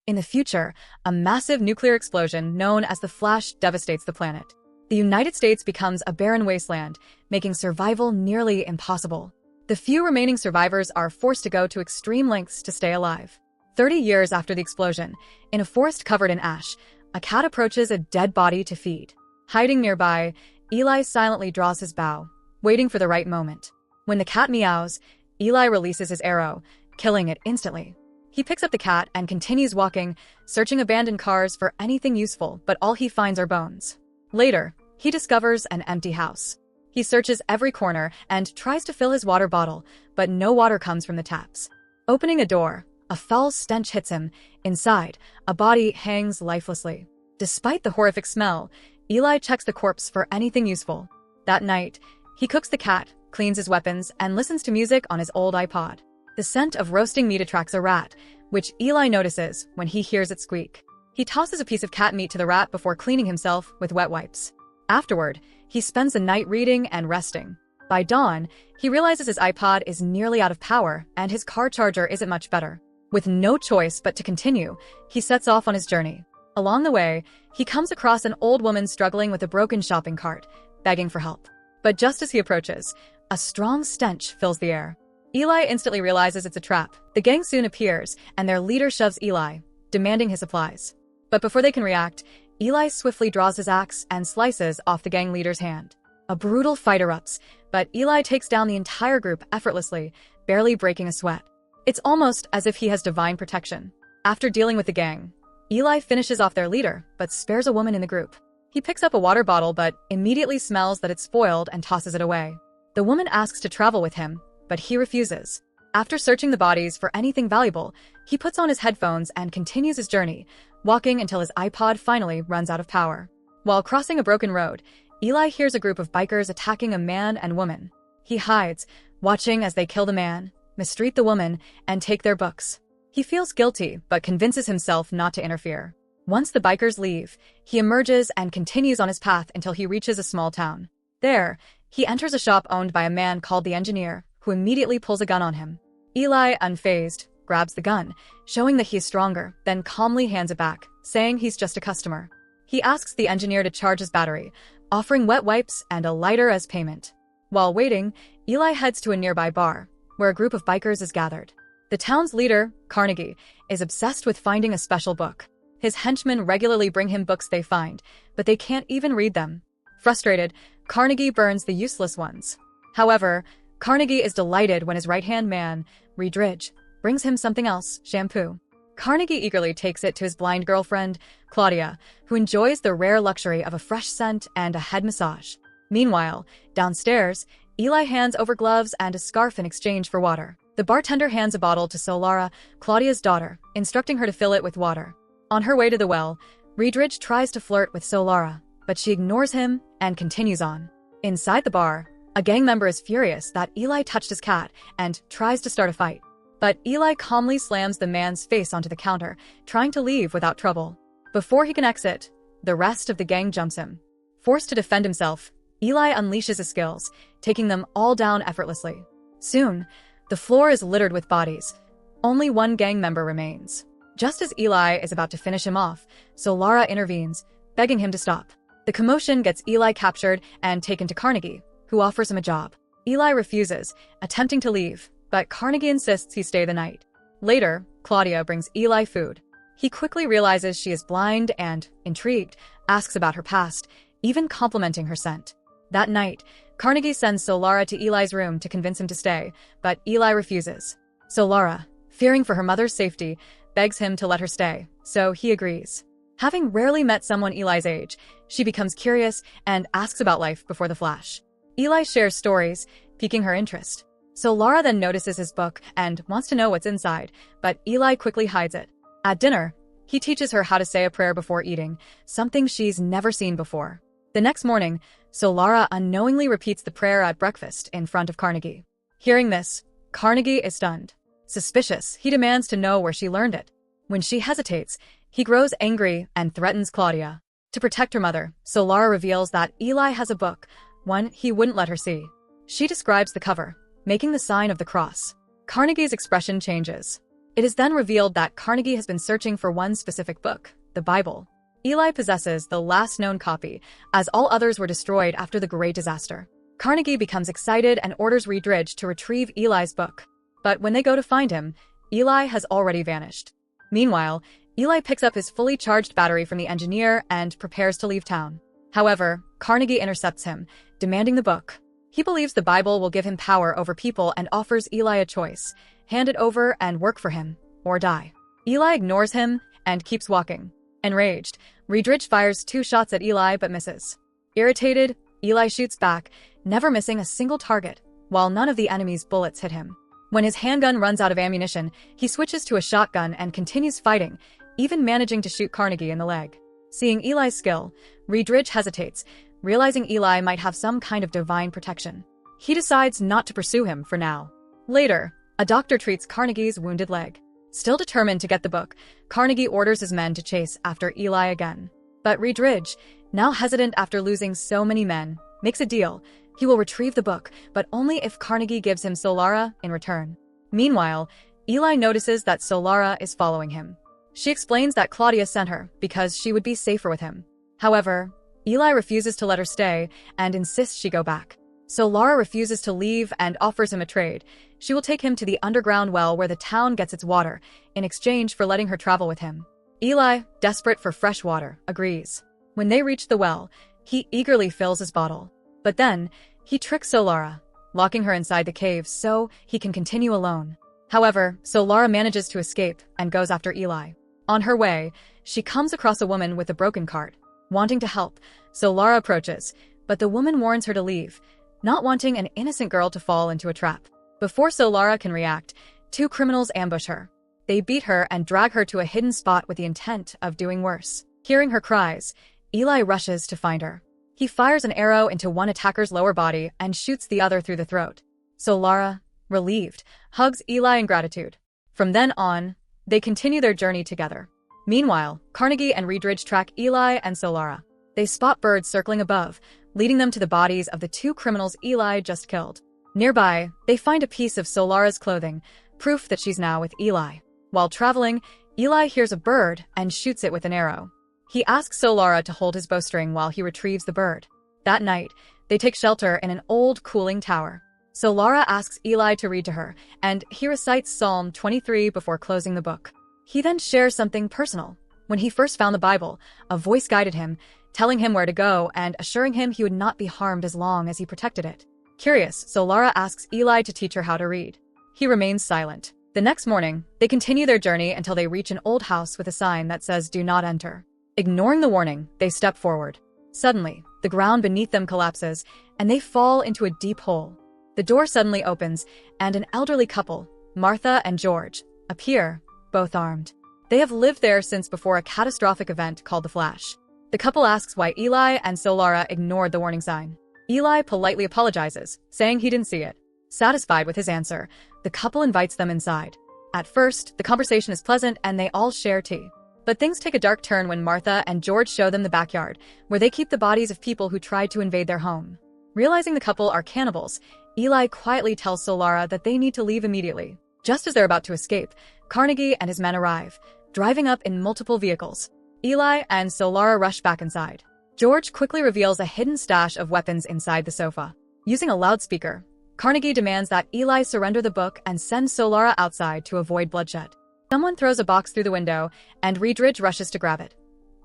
In the future, a massive nuclear explosion known as the Flash devastates the planet. The United States becomes a barren wasteland, making survival nearly impossible. The few remaining survivors are forced to go to extreme lengths to stay alive. 30 years after the explosion, in a forest covered in ash, a cat approaches a dead body to feed. Hiding nearby, Eli silently draws his bow, waiting for the right moment. When the cat meows, Eli releases his arrow, killing it instantly. He picks up the cat and continues walking, searching abandoned cars for anything useful, but all he finds are bones. Later, he discovers an empty house. He searches every corner and tries to fill his water bottle, but no water comes from the taps. Opening a door, a foul stench hits him. Inside, a body hangs lifelessly. Despite the horrific smell, Eli checks the corpse for anything useful. That night, he cooks the cat, cleans his weapons, and listens to music on his old iPod. The scent of roasting meat attracts a rat, which Eli notices when he hears it squeak. He tosses a piece of cat meat to the rat before cleaning himself with wet wipes. Afterward, he spends the night reading and resting. By dawn, he realizes his iPod is nearly out of power and his car charger isn't much better. With no choice but to continue, he sets off on his journey. Along the way, he comes across an old woman struggling with a broken shopping cart, begging for help. But just as he approaches, a strong stench fills the air. Eli instantly realizes it's a trap. The gang soon appears, and their leader shoves Eli, demanding his supplies. But before they can react, Eli swiftly draws his axe and slices off the gang leader's hand. A brutal fight erupts, but Eli takes down the entire group effortlessly, barely breaking a sweat. It's almost as if he has divine protection. After dealing with the gang, Eli finishes off their leader, but spares a woman in the group. He picks up a water bottle but immediately smells that it's spoiled and tosses it away. The woman asks to travel with him, but he refuses. After searching the bodies for anything valuable, he puts on his headphones and continues his journey, walking until his iPod finally runs out of power. While crossing a broken road, Eli hears a group of bikers attacking a man and woman. He hides, watching as they kill the man, mistreat the woman, and take their books. He feels guilty, but convinces himself not to interfere. Once the bikers leave, he emerges and continues on his path until he reaches a small town. There, he enters a shop owned by a man called the engineer, who immediately pulls a gun on him. Eli, unfazed, grabs the gun, showing that he is stronger, then calmly hands it back, saying he's just a customer. He asks the engineer to charge his battery, offering wet wipes and a lighter as payment. While waiting, Eli heads to a nearby bar, where a group of bikers is gathered. The town's leader, Carnegie, is obsessed with finding a special book. His henchmen regularly bring him books they find, but they can't even read them. Frustrated, Carnegie burns the useless ones. However, Carnegie is delighted when his right-hand man, Redridge, brings him something else, shampoo. Carnegie eagerly takes it to his blind girlfriend, Claudia, who enjoys the rare luxury of a fresh scent and a head massage. Meanwhile, downstairs, Eli hands over gloves and a scarf in exchange for water. The bartender hands a bottle to Solara, Claudia's daughter, instructing her to fill it with water. On her way to the well, Redridge tries to flirt with Solara, but she ignores him and continues on. Inside the bar, a gang member is furious that Eli touched his cat and tries to start a fight. But Eli calmly slams the man's face onto the counter, trying to leave without trouble. Before he can exit, the rest of the gang jumps him. Forced to defend himself, Eli unleashes his skills, taking them all down effortlessly. Soon, the floor is littered with bodies. Only one gang member remains. Just as Eli is about to finish him off, Solara intervenes, begging him to stop. The commotion gets Eli captured and taken to Carnegie, who offers him a job. Eli refuses, attempting to leave, but Carnegie insists he stay the night. Later, Claudia brings Eli food. He quickly realizes she is blind and, intrigued, asks about her past, even complimenting her scent. That night, Carnegie sends Solara to Eli's room to convince him to stay, but Eli refuses. Solara, fearing for her mother's safety, begs him to let her stay, so he agrees. Having rarely met someone Eli's age, she becomes curious and asks about life before the Flash. Eli shares stories, piquing her interest. Solara then notices his book and wants to know what's inside, but Eli quickly hides it. At dinner, he teaches her how to say a prayer before eating, something she's never seen before. The next morning, Solara unknowingly repeats the prayer at breakfast in front of Carnegie. Hearing this, Carnegie is stunned. Suspicious, he demands to know where she learned it. When she hesitates, he grows angry and threatens Claudia. To protect her mother, Solara reveals that Eli has a book, one he wouldn't let her see. She describes the cover, making the sign of the cross. Carnegie's expression changes. It is then revealed that Carnegie has been searching for one specific book, the Bible. Eli possesses the last known copy, as all others were destroyed after the Great Disaster. Carnegie becomes excited and orders Reedridge to retrieve Eli's book. But when they go to find him, Eli has already vanished. Meanwhile, Eli picks up his fully charged battery from the engineer and prepares to leave town. However, Carnegie intercepts him, demanding the book. He believes the Bible will give him power over people and offers Eli a choice: hand it over and work for him, or die. Eli ignores him and keeps walking. Enraged, Reedridge fires 2 shots at Eli but misses. Irritated, Eli shoots back, never missing a single target, while none of the enemy's bullets hit him. When his handgun runs out of ammunition, he switches to a shotgun and continues fighting, even managing to shoot Carnegie in the leg. Seeing Eli's skill, Reedridge hesitates, realizing Eli might have some kind of divine protection. He decides not to pursue him for now. Later, a doctor treats Carnegie's wounded leg. Still determined to get the book, Carnegie orders his men to chase after Eli again. But Reedridge, now hesitant after losing so many men, makes a deal. He will retrieve the book, but only if Carnegie gives him Solara in return. Meanwhile, Eli notices that Solara is following him. She explains that Claudia sent her because she would be safer with him. However, Eli refuses to let her stay and insists she go back. Solara refuses to leave and offers him a trade. She will take him to the underground well where the town gets its water, in exchange for letting her travel with him. Eli, desperate for fresh water, agrees. When they reach the well, he eagerly fills his bottle. But then, he tricks Solara, locking her inside the cave so he can continue alone. However, Solara manages to escape and goes after Eli. On her way, she comes across a woman with a broken cart. Wanting to help, Solara approaches, but the woman warns her to leave, not wanting an innocent girl to fall into a trap. Before Solara can react, 2 criminals ambush her. They beat her and drag her to a hidden spot with the intent of doing worse. Hearing her cries, Eli rushes to find her. He fires an arrow into one attacker's lower body and shoots the other through the throat. Solara, relieved, hugs Eli in gratitude. From then on, they continue their journey together. Meanwhile, Carnegie and Reedridge track Eli and Solara. They spot birds circling above, leading them to the bodies of the 2 criminals Eli just killed. Nearby, they find a piece of Solara's clothing, proof that she's now with Eli. While traveling, Eli hears a bird and shoots it with an arrow. He asks Solara to hold his bowstring while he retrieves the bird. That night, they take shelter in an old cooling tower. Solara asks Eli to read to her, and he recites Psalm 23 before closing the book. He then shares something personal. When he first found the Bible, a voice guided him, telling him where to go and assuring him he would not be harmed as long as he protected it. Curious, Solara asks Eli to teach her how to read. He remains silent. The next morning, they continue their journey until they reach an old house with a sign that says "Do not enter." Ignoring the warning, they step forward. Suddenly, the ground beneath them collapses, and they fall into a deep hole. The door suddenly opens, and an elderly couple, Martha and George, appear, both armed. They have lived there since before a catastrophic event called the Flash. The couple asks why Eli and Solara ignored the warning sign. Eli politely apologizes, saying he didn't see it. Satisfied with his answer, the couple invites them inside. At first, the conversation is pleasant and they all share tea. But things take a dark turn when Martha and George show them the backyard, where they keep the bodies of people who tried to invade their home. Realizing the couple are cannibals, Eli quietly tells Solara that they need to leave immediately. Just as they're about to escape, Carnegie and his men arrive, driving up in multiple vehicles. Eli and Solara rush back inside. George quickly reveals a hidden stash of weapons inside the sofa. Using a loudspeaker, Carnegie demands that Eli surrender the book and send Solara outside to avoid bloodshed. Someone throws a box through the window, and Reedridge rushes to grab it,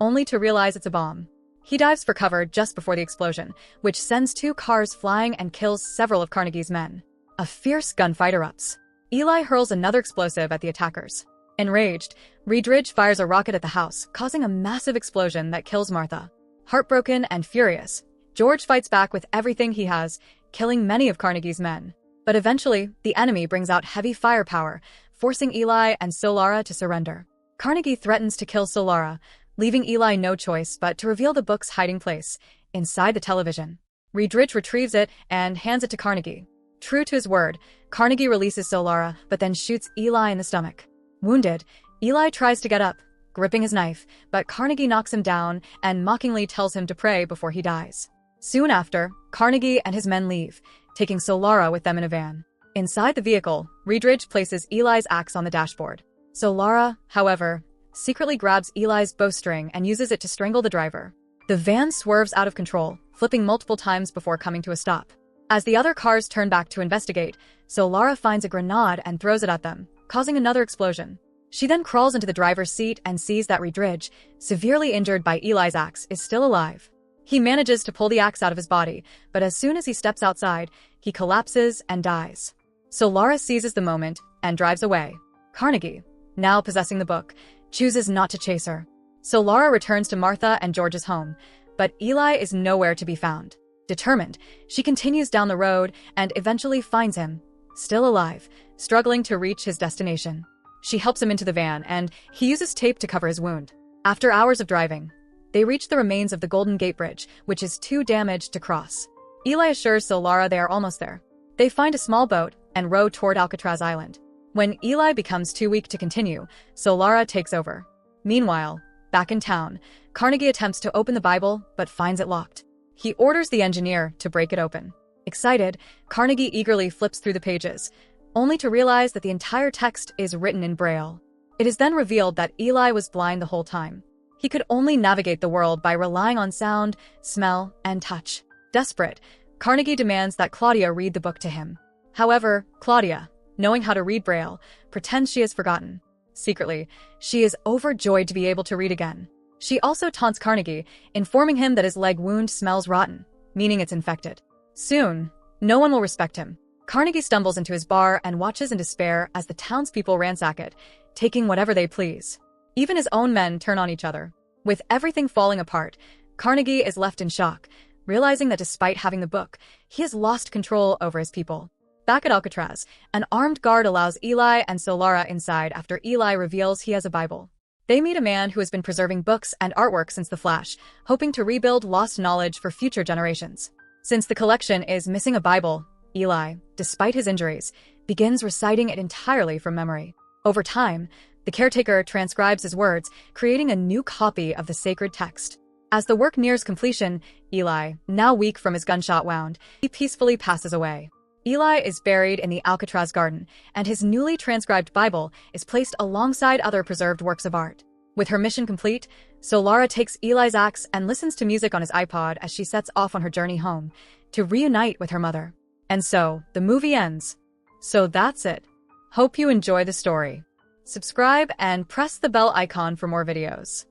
only to realize it's a bomb. He dives for cover just before the explosion, which sends 2 cars flying and kills several of Carnegie's men. A fierce gunfight erupts. Eli hurls another explosive at the attackers. Enraged, Reedridge fires a rocket at the house, causing a massive explosion that kills Martha. Heartbroken and furious, George fights back with everything he has, killing many of Carnegie's men. But eventually, the enemy brings out heavy firepower, forcing Eli and Solara to surrender. Carnegie threatens to kill Solara, leaving Eli no choice but to reveal the book's hiding place, inside the television. Reedridge retrieves it and hands it to Carnegie. True to his word, Carnegie releases Solara, but then shoots Eli in the stomach. Wounded, Eli tries to get up, gripping his knife, but Carnegie knocks him down and mockingly tells him to pray before he dies. Soon after, Carnegie and his men leave, taking Solara with them in a van. Inside the vehicle, Reedridge places Eli's axe on the dashboard. So Lara, however, secretly grabs Eli's bowstring and uses it to strangle the driver. The van swerves out of control, flipping multiple times before coming to a stop. As the other cars turn back to investigate, so Lara finds a grenade and throws it at them, causing another explosion. She then crawls into the driver's seat and sees that Redridge, severely injured by Eli's axe, is still alive. He manages to pull the axe out of his body, but as soon as he steps outside, he collapses and dies. So Lara seizes the moment and drives away. Carnegie, now possessing the book, chooses not to chase her. So Lara returns to Martha and George's home, but Eli is nowhere to be found. Determined, she continues down the road and eventually finds him, still alive, struggling to reach his destination. She helps him into the van, and he uses tape to cover his wound. After hours of driving, they reach the remains of the Golden Gate Bridge, which is too damaged to cross. Eli assures Solara they are almost there. They find a small boat and row toward Alcatraz Island. When Eli becomes too weak to continue, Solara takes over. Meanwhile, back in town, Carnegie attempts to open the Bible but finds it locked. He orders the engineer to break it open. Excited, Carnegie eagerly flips through the pages, only to realize that the entire text is written in Braille. It is then revealed that Eli was blind the whole time. He could only navigate the world by relying on sound, smell, and touch. Desperate, Carnegie demands that Claudia read the book to him. However, Claudia, knowing how to read Braille, pretends she has forgotten. Secretly, she is overjoyed to be able to read again. She also taunts Carnegie, informing him that his leg wound smells rotten, meaning it's infected. Soon, no one will respect him. Carnegie stumbles into his bar and watches in despair as the townspeople ransack it, taking whatever they please. Even his own men turn on each other. With everything falling apart, Carnegie is left in shock, realizing that despite having the book, he has lost control over his people. Back at Alcatraz, an armed guard allows Eli and Solara inside after Eli reveals he has a Bible. They meet a man who has been preserving books and artwork since the Flash, hoping to rebuild lost knowledge for future generations. Since the collection is missing a Bible, Eli, despite his injuries, begins reciting it entirely from memory. Over time, the caretaker transcribes his words, creating a new copy of the sacred text. As the work nears completion, Eli, now weak from his gunshot wound, he peacefully passes away. Eli is buried in the Alcatraz garden, and his newly transcribed Bible is placed alongside other preserved works of art. With her mission complete, Solara takes Eli's axe and listens to music on his iPod as she sets off on her journey home to reunite with her mother. And so, the movie ends. So that's it. Hope you enjoy the story. Subscribe and press the bell icon for more videos.